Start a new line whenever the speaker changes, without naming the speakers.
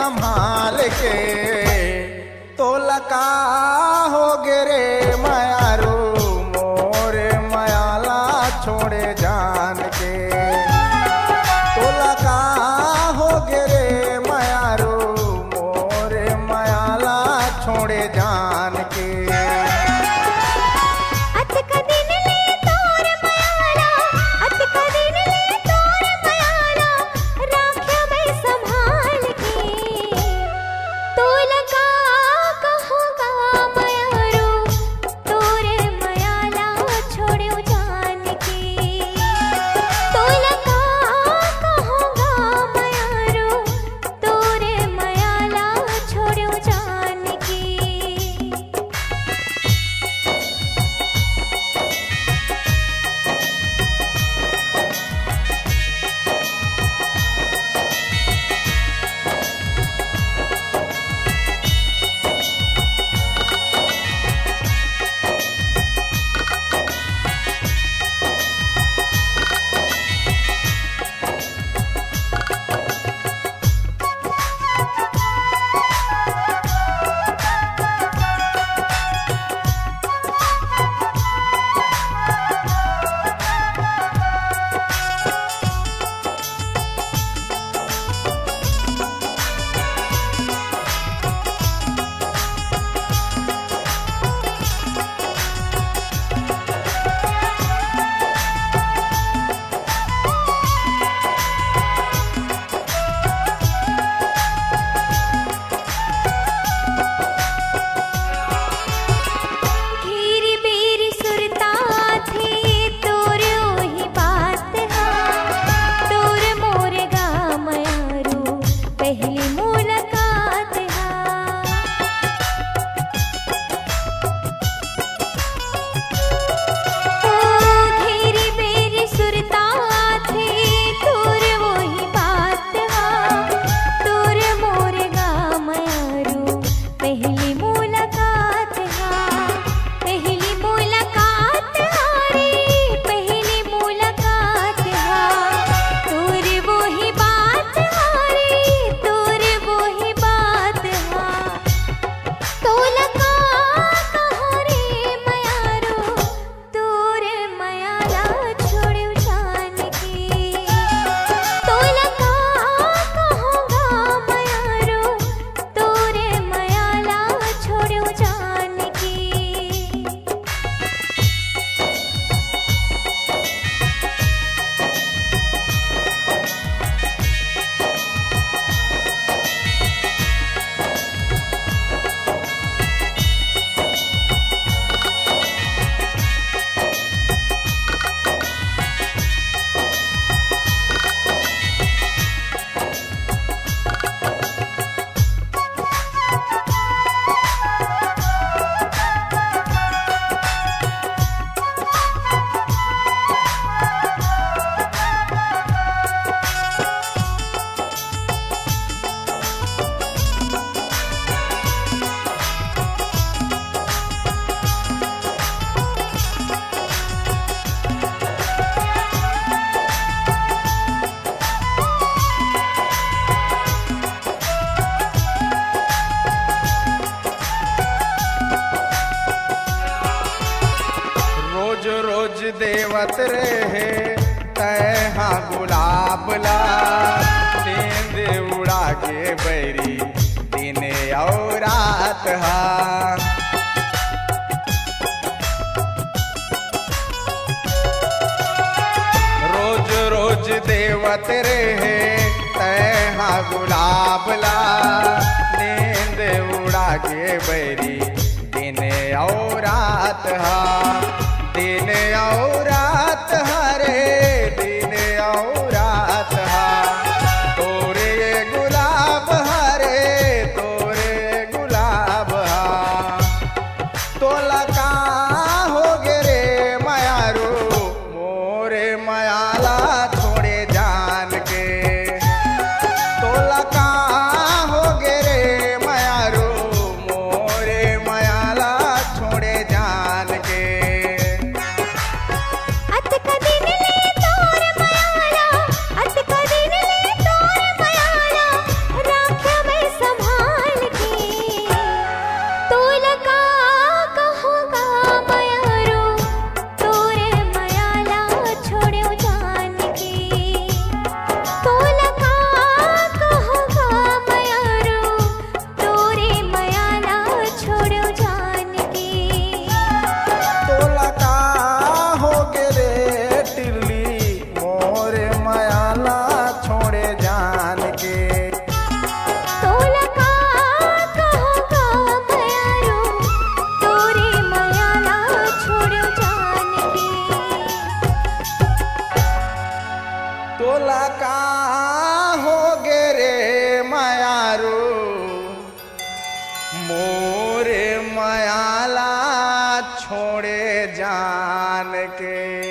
संभाल के। तो लका हो गिरे मयारू मोरे मयाला छोड़े जान के। तो लका हो गिरे मयारू मोरे मयाला छोड़े जान के। देवत रहे तैहा गुलाब ला नींद उड़ा के बैरी दिन और रात हा। रोज रोज देवत रहे तैहा गुलाब ला नींद उड़ा के बैरी दिन और रात हा। दिन और रात हरे दिन और रात हा। तोरे गुलाब हरे तोरे गुलाब हा। तोला का हो गे रे मयारू मोरे मयाला छोड़े जान के। तोला का हो गे रे मयारू मोरे मयाला छोड़े जान के।
अत कदी
मोरे मायाला छोड़े जान के।